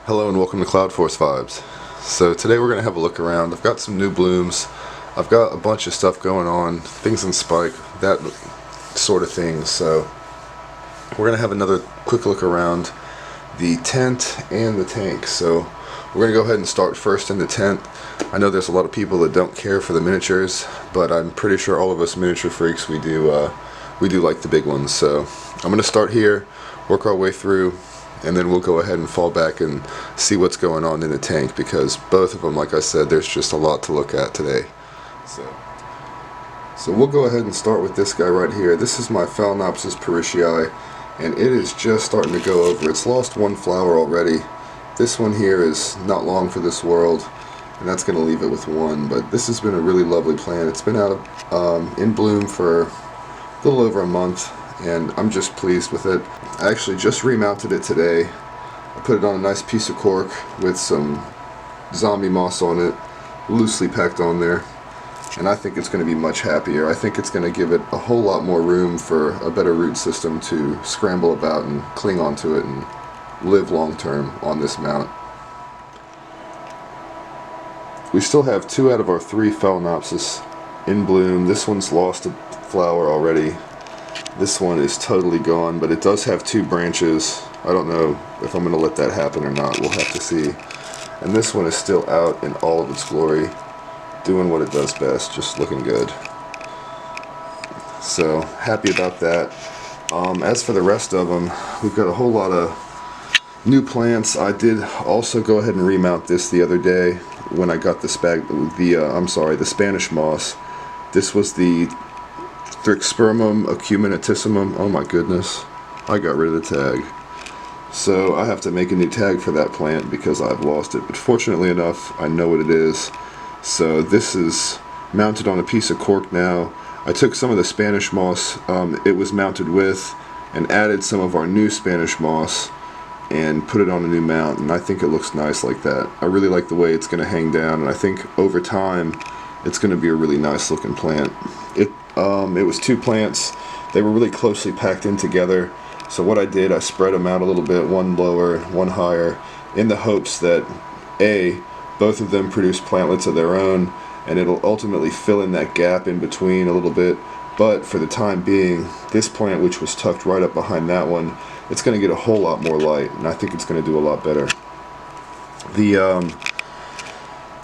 Hello and welcome to Cloudforest Vibes. So today we're going to have a look around. I've got some new blooms. I've got a bunch of stuff going on, things in spike, that sort of thing. So we're going to have another quick look around the tent and the tank. So we're going to go ahead and start first in the tent. I know there's a lot of people that don't care for the miniatures, but I'm pretty sure all of us miniature freaks, we do like the big ones. So I'm going to start here, work our way through, and then we'll go ahead and fall back and see what's going on in the tank, because both of them, like I said, there's just a lot to look at today. So we'll go ahead and start with this guy right here. This is my Phalaenopsis parishii, and it is just starting to go over. It's lost one flower already. This one here is not long for this world, and that's going to leave it with one. But this has been a really lovely plant. It's been out in bloom for a little over a month, and I'm just pleased with it. I actually just remounted it today. I put it on a nice piece of cork with some zombie moss on it, loosely packed on there, and I think it's going to be much happier. I think it's going to give it a whole lot more room for a better root system to scramble about and cling onto it and live long term on this mount. We still have 2 out of our 3 Phalaenopsis in bloom. This one's lost a flower already. This one is totally gone, but it does have 2 branches. I don't know if I'm going to let that happen or not. We'll have to see. And this one is still out in all of its glory, doing what it does best, just looking good. So, happy about that. As for the rest of them, we've got a whole lot of new plants. I did also go ahead and remount this the other day when I got the Spanish moss. This was the Thrixspermum acuminatissimum. Oh my goodness, I got rid of the tag. So I have to make a new tag for that plant because I've lost it. But fortunately enough, I know what it is. So this is mounted on a piece of cork now. I took some of the Spanish moss it was mounted with and added some of our new Spanish moss and put it on a new mount, and I think it looks nice like that. I really like the way it's going to hang down, and I think over time it's going to be a really nice looking plant. It was 2 plants. They were really closely packed in together. So what I did, I spread them out a little bit, one lower, one higher, in the hopes that both of them produce plantlets of their own, and it'll ultimately fill in that gap in between a little bit. But for the time being, this plant, which was tucked right up behind that one, it's going to get a whole lot more light, and I think it's going to do a lot better. The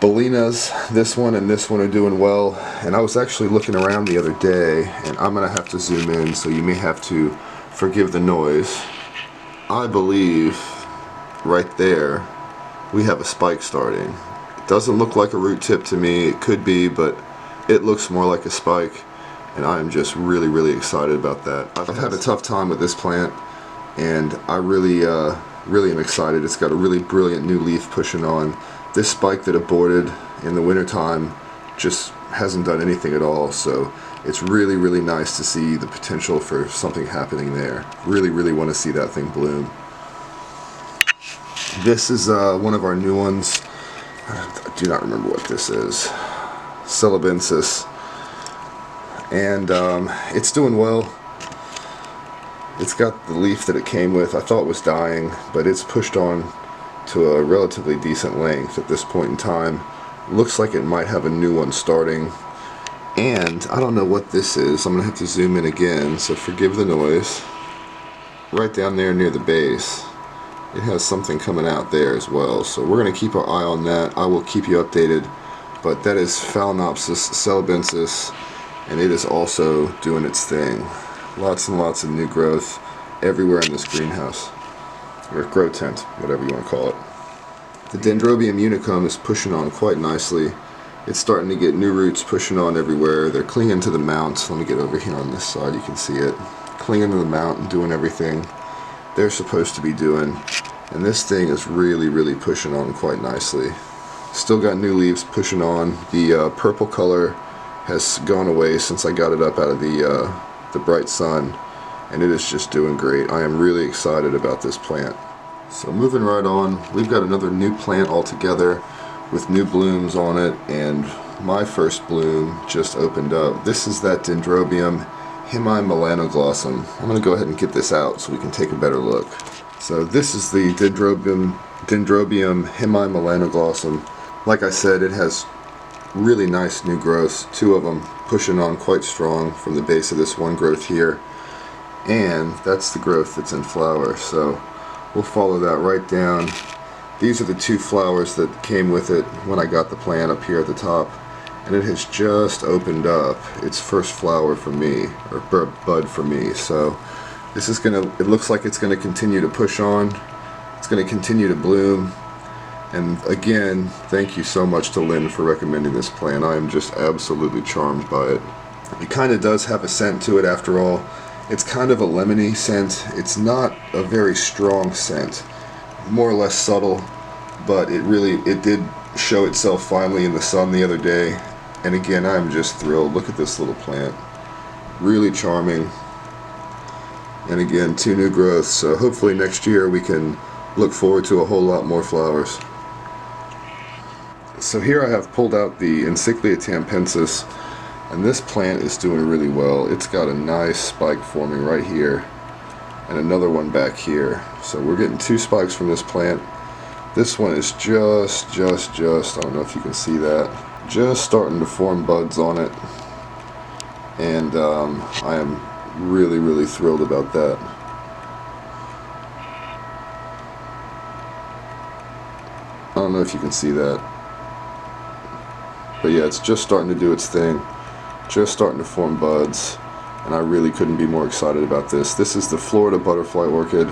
Bellinas, this one and this one are doing well, and I was actually looking around the other day, and I'm going to have to zoom in, so you may have to forgive the noise. I believe right there we have a spike starting. It doesn't look like a root tip to me. It could be, but it looks more like a spike, and I am just really excited about that. I've had a tough time with this plant, and I really am excited. It's got a really brilliant new leaf pushing on. This spike that aborted in the wintertime just hasn't done anything at all, so it's really nice to see the potential for something happening there. Really want to see that thing bloom. This is one of our new ones. I do not remember what this is. Celebensis. And it's doing well. It's got the leaf that it came with. I thought it was dying, but it's pushed on to a relatively decent length at this point in time. Looks like it might have a new one starting, and I don't know what this is. I'm gonna have to zoom in again, so forgive the noise. Right down there near the base, it has something coming out there as well, so we're gonna keep our eye on that. I will keep you updated, but that is Phalaenopsis celebensis, and it is also doing its thing. Lots and lots of new growth everywhere in this greenhouse, or grow tent, whatever you want to call it. The Dendrobium unicum is pushing on quite nicely. It's starting to get new roots pushing on everywhere. They're clinging to the mount. Let me get over here on this side, you can see it. Clinging to the mount and doing everything they're supposed to be doing. And this thing is really pushing on quite nicely. Still got new leaves pushing on. The purple color has gone away since I got it up out of the bright sun, and it is just doing great. I am really excited about this plant. So moving right on, we've got another new plant altogether with new blooms on it, and my first bloom just opened up. This is that Dendrobium hemimelanoglossum. I'm going to go ahead and get this out so we can take a better look. So this is the Dendrobium hemimelanoglossum. Like I said, it has really nice new growths, 2 of them pushing on quite strong from the base of this one growth here, and that's the growth that's in flower. So we'll follow that right down. These are the 2 flowers that came with it when I got the plant up here at the top, and it has just opened up its first flower for me, or bud for me. So this is it looks like it's gonna continue to push on. It's gonna continue to bloom. And again, thank you so much to Lynn for recommending this plant. I am just absolutely charmed by it. It kind of does have a scent to it after all. It's kind of a lemony scent. It's not a very strong scent, more or less subtle, but it did show itself finally in the sun the other day. And again, I'm just thrilled. Look at this little plant. Really charming. And again, 2 new growths, so hopefully next year we can look forward to a whole lot more flowers. So here I have pulled out the Encyclia tampensis, and this plant is doing really well. It's got a nice spike forming right here, and another one back here. So we're getting 2 spikes from this plant. This one is just, I don't know if you can see that, just starting to form buds on it. And I am really thrilled about that. I don't know if you can see that. But yeah, it's just starting to do its thing, just starting to form buds, and I really couldn't be more excited about this. This is the Florida butterfly orchid,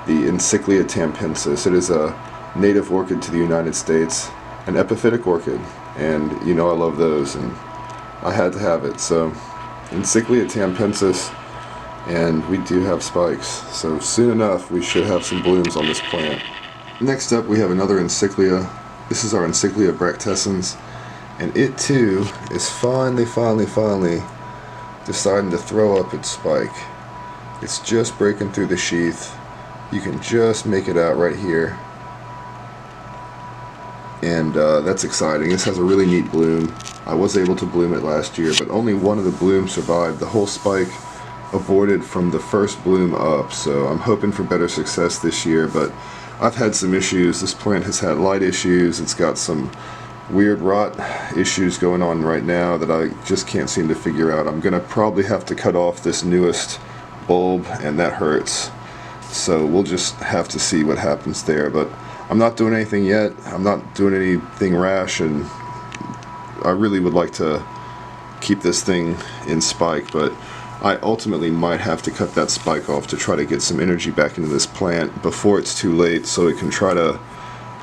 the Encyclia tampensis. It is a native orchid to the United States, an epiphytic orchid, and you know I love those, and I had to have it. So Encyclia tampensis, and we do have spikes, so soon enough we should have some blooms on this plant. Next up we have another Encyclia. This is our Encyclia bractescens. And it too is finally deciding to throw up its spike. It's just breaking through the sheath. You can just make it out right here. And that's exciting. This has a really neat bloom. I was able to bloom it last year, but only one of the blooms survived. The whole spike aborted from the first bloom up, so I'm hoping for better success this year, but I've had some issues. This plant has had light issues. It's got some weird rot issues going on right now that I just can't seem to figure out. I'm gonna probably have to cut off this newest bulb, and that hurts. So we'll just have to see what happens there, but I'm not doing anything yet. I'm not doing anything rash, and I really would like to keep this thing in spike, but I ultimately might have to cut that spike off to try to get some energy back into this plant before it's too late, so it can try to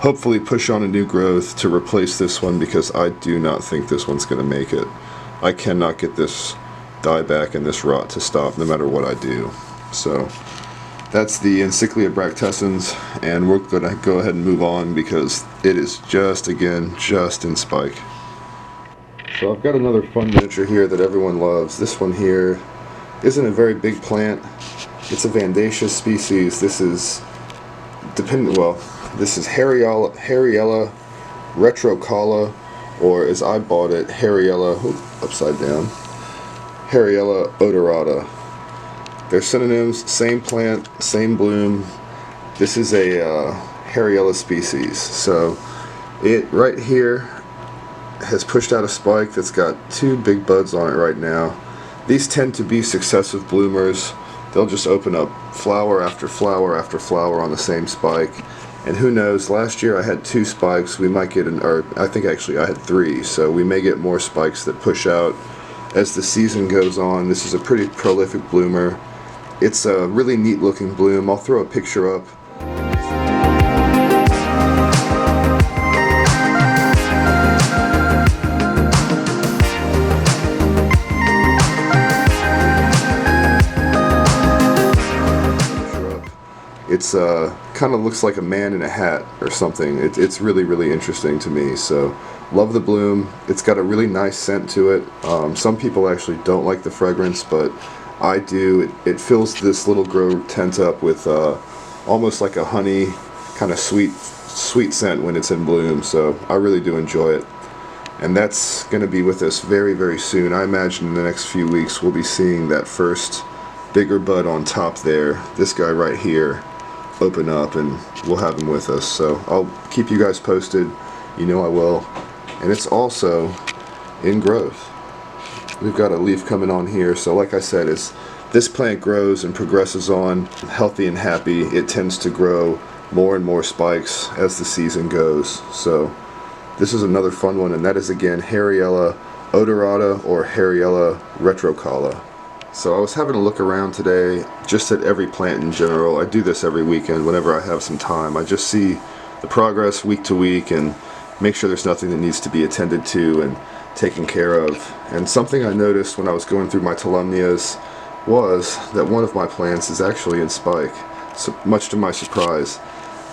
hopefully push on a new growth to replace this one, because I do not think this one's going to make it. I cannot get this dieback and this rot to stop no matter what I do. So that's the Encyclia bractescens, and we're going to go ahead and move on because it is just in spike. So I've got another fun miniature here that everyone loves. This one here isn't a very big plant. It's a Vandaceous species. This is this is Hariella retrocala, or as I bought it, Hariella odorata. They're synonyms, same plant, same bloom. This is a Hariella species. So it right here has pushed out a spike that's got 2 big buds on it right now. These tend to be successive bloomers. They'll just open up flower after flower after flower on the same spike. And who knows, last year I had 2 spikes. We might get I think actually I had 3, so we may get more spikes that push out as the season goes on. This is a pretty prolific bloomer. It's a really neat looking bloom. I'll throw a picture up. It's kind of looks like a man in a hat or something. It's really interesting to me. So love the bloom. It's got a really nice scent to it. Some people actually don't like the fragrance, but I do. It fills this little grow tent up with almost like a honey kind of sweet scent when it's in bloom. So I really do enjoy it. And that's going to be with us very soon. I imagine in the next few weeks we'll be seeing that first bigger bud on top there. This guy right here. open up and we'll have them with us. So I'll keep you guys posted. You know I will. And it's also in growth. We've got a leaf coming on here. So like I said, as this plant grows and progresses on healthy and happy, it tends to grow more and more spikes as the season goes. So this is another fun one, and that is again Harryella odorata or Harryella retrocala. So I was having a look around today just at every plant in general. I do this every weekend whenever I have some time. I just see the progress week to week and make sure there's nothing that needs to be attended to and taken care of. And something I noticed when I was going through my Tolumnias was that one of my plants is actually in spike, so much to my surprise.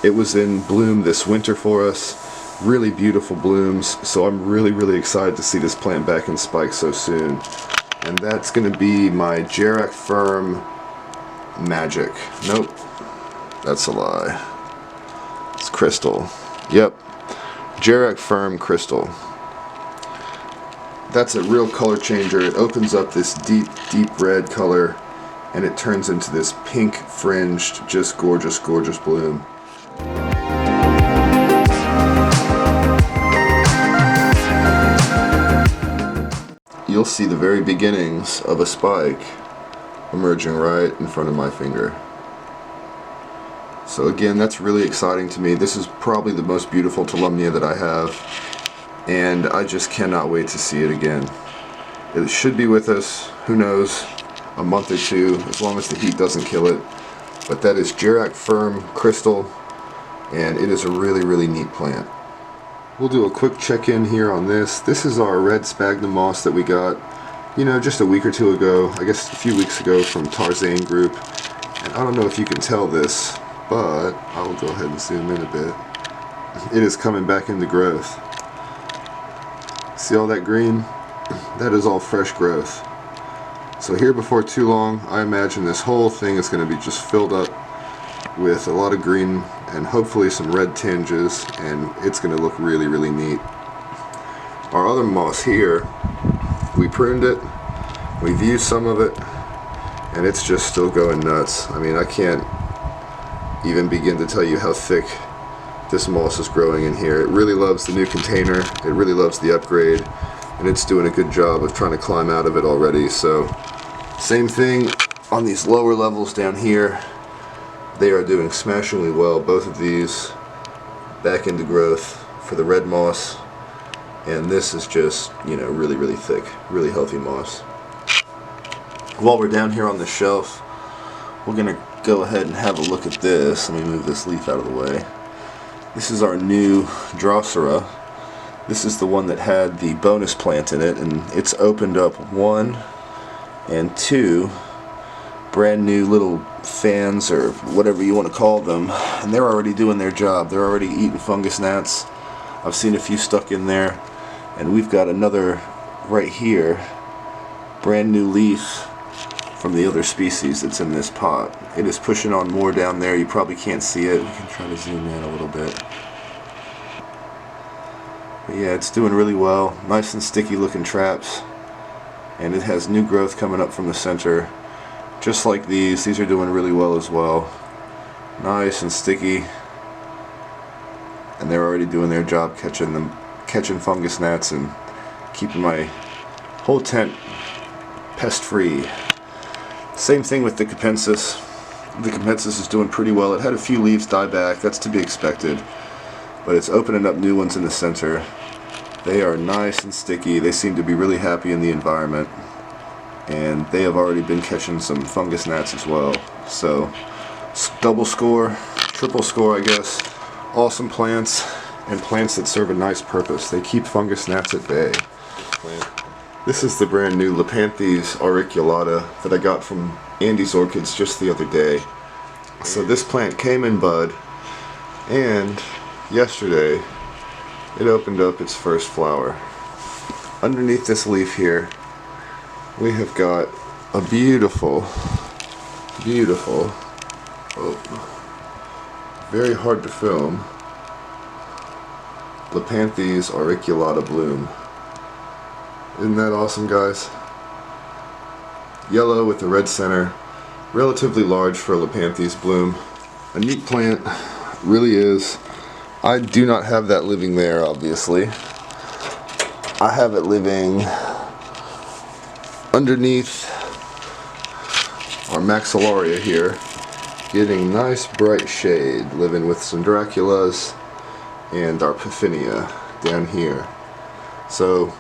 It was in bloom this winter for us. Really beautiful blooms, so I'm really excited to see this plant back in spike so soon. And that's going to be my Jerac Firm Magic. Nope, that's a lie. It's Crystal. Yep, Jerac Firm Crystal. That's a real color changer. It opens up this deep red color and it turns into this pink fringed, just gorgeous bloom. You'll see the very beginnings of a spike emerging right in front of my finger. So again, that's really exciting to me. This is probably the most beautiful Tolumnia that I have, and I just cannot wait to see it again. It should be with us, who knows, a month or two, as long as the heat doesn't kill it. But that is Jerac Firm Crystal, and it is a really neat plant. We'll do a quick check-in here on this. This is our red sphagnum moss that we got, you know, just a week or two ago, I guess a few weeks ago from Tarzan Group. And I don't know if you can tell this, but I'll go ahead and zoom in a bit. It is coming back into growth. See all that green? That is all fresh growth. So here before too long, I imagine this whole thing is going to be just filled up with a lot of green and hopefully some red tinges, and it's going to look really neat. Our other moss here, we pruned it, we've used some of it, and it's just still going nuts. I mean, I can't even begin to tell you how thick this moss is growing in here. It really loves the new container, it really loves the upgrade, and it's doing a good job of trying to climb out of it already. So same thing on these lower levels down here. They are doing smashingly well, both of these back into growth for the red moss, and this is just, you know, really thick, really healthy moss. While we're down here on the shelf, we're gonna go ahead and have a look at this. Let me move this leaf out of the way. This is our new Drosera. This is the one that had the bonus plant in it, and it's opened up 1 and 2 brand new little fans, or whatever you want to call them, and they're already doing their job. They're already eating fungus gnats. I've seen a few stuck in there, and we've got another right here, brand new leaf from the other species that's in this pot. It is pushing on more down there. You probably can't see it. We can try to zoom in a little bit. But yeah, it's doing really well. Nice and sticky looking traps, and it has new growth coming up from the center. Just like these are doing really well as well. Nice and sticky, and they're already doing their job catching fungus gnats and keeping my whole tent pest free. Same thing with the Capensis. The Capensis is doing pretty well. It had a few leaves die back, that's to be expected, but it's opening up new ones in the center. They are nice and sticky. They seem to be really happy in the environment, and they have already been catching some fungus gnats as well. So double score, triple score, I guess. Awesome plants, and plants that serve a nice purpose. They keep fungus gnats at bay. This is the brand new Lepanthes auriculata that I got from Andy's Orchids just the other day. So this plant came in bud, and yesterday it opened up its first flower. Underneath this leaf here, we have got a beautiful, very hard to film, Lepanthes auriculata bloom. Isn't that awesome, guys? Yellow with the red center, relatively large for a Lepanthes bloom. A neat plant, really is. I do not have that living there, obviously. I have it living underneath our maxillaria here, getting nice bright shade, living with some Draculas and our Piphinia down here. So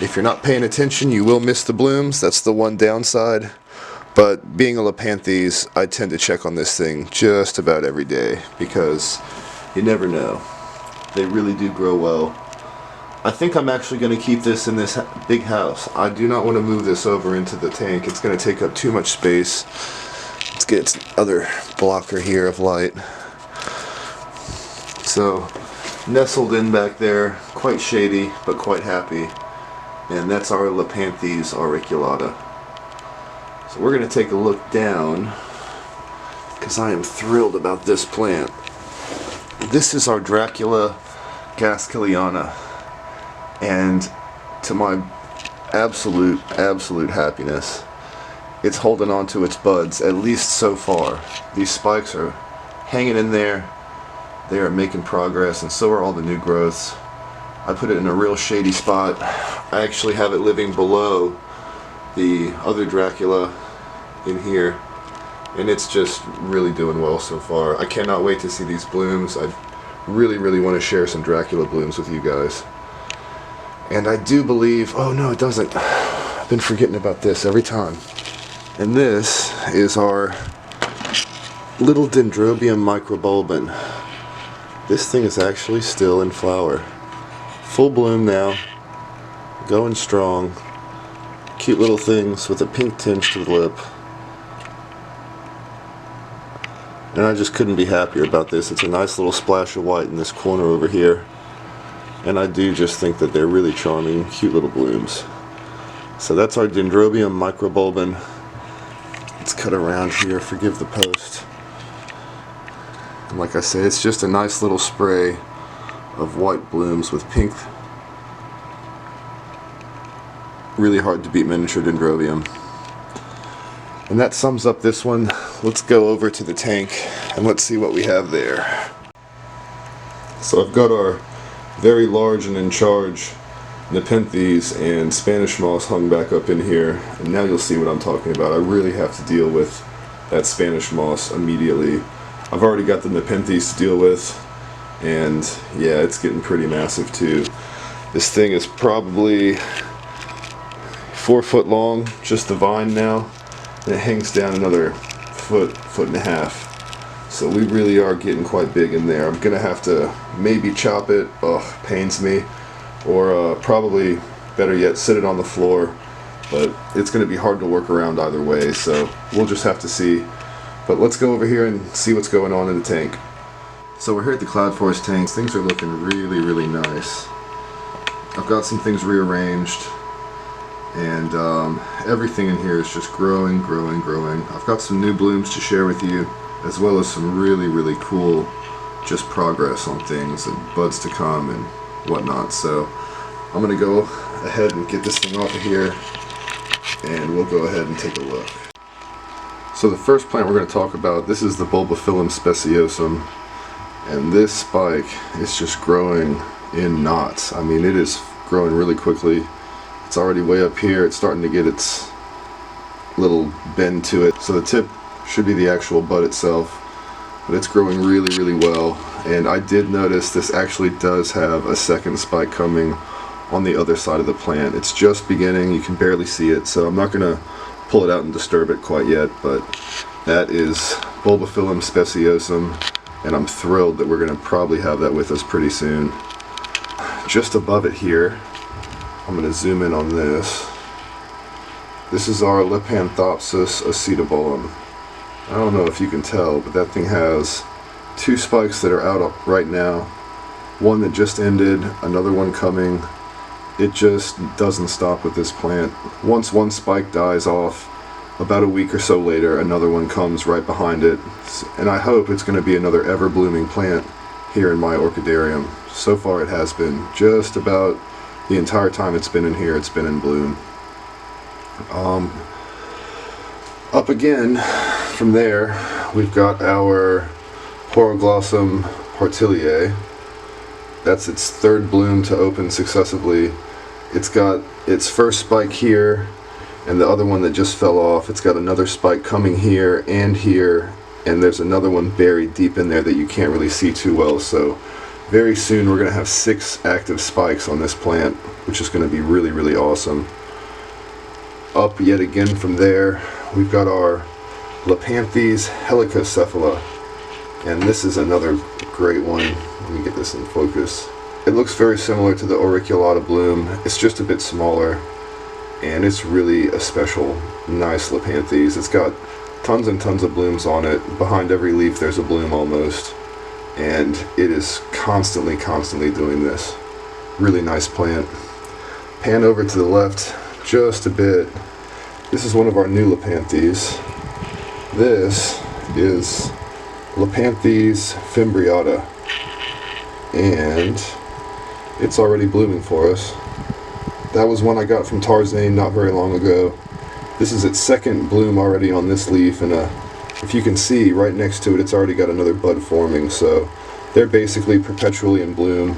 if you're not paying attention, you will miss the blooms. That's the one downside. But being a Lepanthes, I tend to check on this thing just about every day because you never know. They really do grow well. I think I'm actually going to keep this in this big house. I do not want to move this over into the tank. It's going to take up too much space. Let's get its other blocker here of light. So, nestled in back there, quite shady, but quite happy. And that's our Lepanthes auriculata. So we're going to take a look down, because I am thrilled about this plant. This is our Dracula gaskeliana. And to my absolute happiness, it's holding on to its buds, at least so far. These spikes are hanging in there. They are making progress, and so are all the new growths. I put it in a real shady spot. I actually have it living below the other Dracula in here, and it's just really doing well so far. I cannot wait to see these blooms. I really want to share some Dracula blooms with you guys. And I do believe, oh no it doesn't, I've been forgetting about this every time. And this is our little Dendrobium microbulbin. This thing is actually still in flower. Full bloom now, going strong. Cute little things with a pink tinge to the lip. And I just couldn't be happier about this. It's a nice little splash of white in this corner over here. And I do just think that they're really charming, cute little blooms. So that's our Dendrobium microbulbin. Let's cut around here, forgive the post. And like I say, it's just a nice little spray of white blooms with pink. Really hard to beat miniature Dendrobium. And that sums up this one. Let's go over to the tank and let's see what we have there. So I've got our very large and in charge Nepenthes and Spanish moss hung back up in here, and now you'll see what I'm talking about. I really have to deal with that Spanish moss immediately. I've already got the Nepenthes to deal with, and yeah, it's getting pretty massive too. This thing is probably 4 foot long, just the vine now, and it hangs down another foot and a half. So we really are getting quite big in there. I'm gonna have to maybe chop it, pains me, or probably better yet sit it on the floor, but it's gonna be hard to work around either way, so we'll just have to see. But let's go over here and see what's going on in the tank. So we're here at the Cloudforest tanks. Things are looking really nice. I've got some things rearranged, and everything in here is just growing. I've got some new blooms to share with you, as well as some really cool just progress on things and buds to come and whatnot. So I'm gonna go ahead and get this thing off of here, and we'll go ahead and take a look. So the first plant we're going to talk about, this is the Bulbophyllum speciosum, and this spike is just growing in knots. I mean, it is growing really quickly. It's already way up here. It's starting to get its little bend to it. So the tip should be the actual bud itself, but it's growing really well. And I did notice this actually does have a second spike coming on the other side of the plant. It's just beginning. You can barely see it, so I'm not going to pull it out and disturb it quite yet, but that is Bulbophyllum speciosum, and I'm thrilled that we're going to probably have that with us pretty soon. Just above it here, I'm going to zoom in on this. This is our Lepanthopsis acetobulum. I don't know if you can tell, but that thing has 2 spikes that are out right now, one that just ended, another one coming. It just doesn't stop with this plant. Once one spike dies off, about a week or so later, another one comes right behind it. And I hope it's going to be another ever-blooming plant here in my orchidarium. So far it has been. Just about the entire time it's been in here, it's been in bloom. Up again from there, we've got our Poroglossum Hartiliae. That's its third bloom to open successively. It's got its first spike here, and the other one that just fell off. It's got another spike coming here, and there's another one buried deep in there that you can't really see too well. So very soon we're going to have 6 active spikes on this plant, which is going to be really, really awesome. Up yet again from there, we've got our Lepanthes helicocephala, and this is another great one. Let me get this in focus. It looks very similar to the auriculata bloom. It's just a bit smaller, and it's really a special, nice Lepanthes. It's got tons and tons of blooms on it. Behind every leaf there's a bloom almost, and it is constantly doing this. Really nice plant. Pan over to the left just a bit. This is one of our new Lepanthes. This is Lepanthes fimbriata, and it's already blooming for us. That was one I got from Tarzane not very long ago. This is its second bloom already on this leaf, and if you can see right next to it, it's already got another bud forming, so they're basically perpetually in bloom.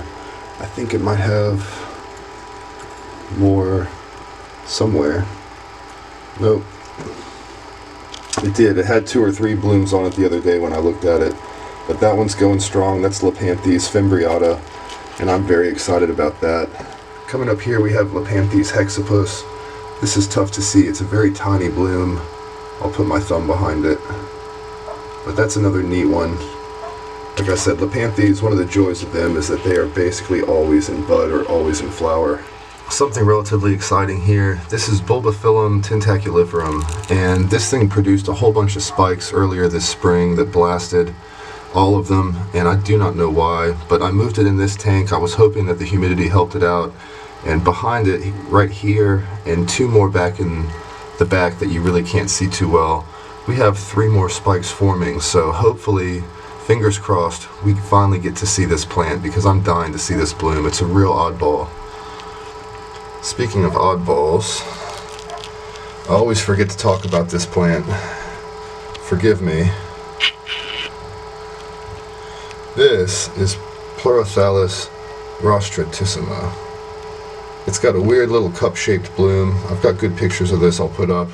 I think it might have more somewhere. Nope. It did. It had 2 or 3 blooms on it the other day when I looked at it. But that one's going strong. That's Lepanthes fimbriata, and I'm very excited about that. Coming up here we have Lepanthes hexapus. This is tough to see. It's a very tiny bloom. I'll put my thumb behind it. But that's another neat one. Like I said, Lepanthes, one of the joys of them is that they are basically always in bud or always in flower. Something relatively exciting here. This is Bulbophyllum tentaculiferum, and this thing produced a whole bunch of spikes earlier this spring that blasted all of them, and I do not know why, but I moved it in this tank. I was hoping that the humidity helped it out, and behind it, right here, and 2 more back in the back that you really can't see too well, we have 3 more spikes forming, so hopefully, fingers crossed, we finally get to see this plant, because I'm dying to see this bloom. It's a real oddball. Speaking of oddballs, I always forget to talk about this plant. Forgive me. This is Pleurophthalus rostratissima. It's got a weird little cup-shaped bloom. I've got good pictures of this I'll put up.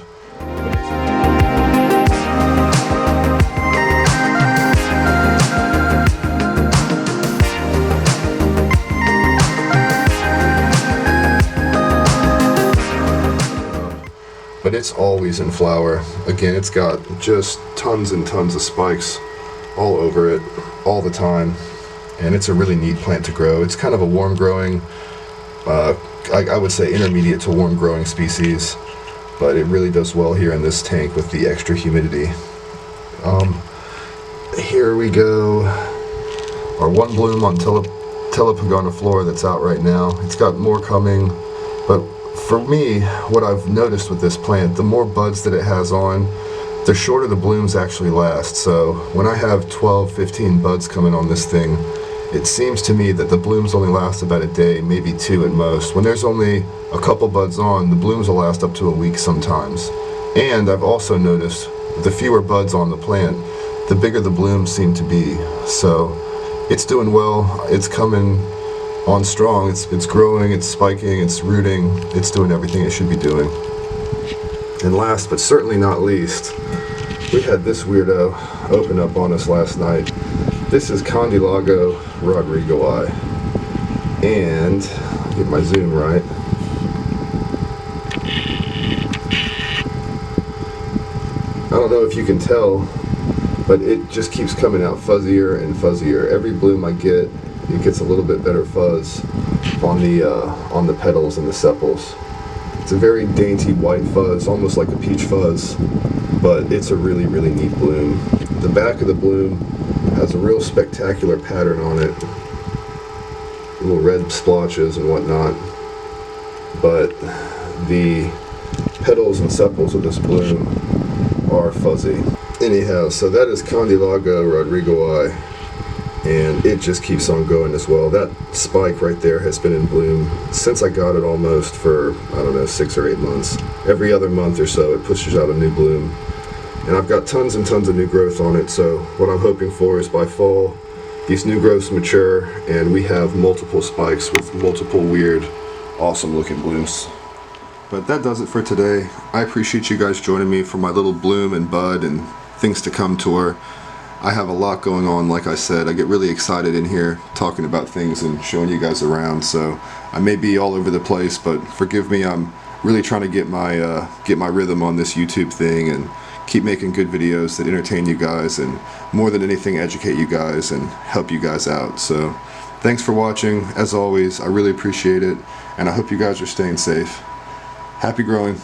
But it's always in flower. Again, it's got just tons and tons of spikes all over it all the time, and it's a really neat plant to grow. It's kind of a warm growing, I would say intermediate to warm growing species, but it really does well here in this tank with the extra humidity. Here we go. Our one bloom on Telepogoniflora that's out right now. It's got more coming, but for me, what I've noticed with this plant, the more buds that it has on, the shorter the blooms actually last. So when I have 12, 15 buds coming on this thing, it seems to me that the blooms only last about a day, maybe 2 at most. When there's only a couple buds on, the blooms will last up to a week sometimes. And I've also noticed the fewer buds on the plant, the bigger the blooms seem to be. So it's doing well, it's coming on strong, it's growing, it's spiking, it's rooting, it's doing everything it should be doing. And last but certainly not least, we had this weirdo open up on us last night. This is Condylago rodrigoi, and I'll get my zoom right. I don't know if you can tell, but it just keeps coming out fuzzier and fuzzier. Every bloom I get, it gets a little bit better fuzz on the petals and the sepals. It's a very dainty white fuzz, almost like a peach fuzz, but it's a really, really neat bloom. The back of the bloom has a real spectacular pattern on it, little red splotches and whatnot, but the petals and sepals of this bloom are fuzzy. Anyhow, so that is Condylago rodrigoi, and it just keeps on going as well. That spike right there has been in bloom since I got it, almost for, I don't know, 6 or 8 months. Every other month or so it pushes out a new bloom, and I've got tons and tons of new growth on it. So what I'm hoping for is by fall these new growths mature and we have multiple spikes with multiple weird, awesome looking blooms. But that does it for today. I appreciate you guys joining me for my little bloom and bud and things to come tour. I have a lot going on, like I said. I get really excited in here talking about things and showing you guys around, so I may be all over the place, but forgive me. I'm really trying to get my rhythm on this YouTube thing and keep making good videos that entertain you guys and more than anything educate you guys and help you guys out. So thanks for watching. As always, I really appreciate it, and I hope you guys are staying safe. Happy growing.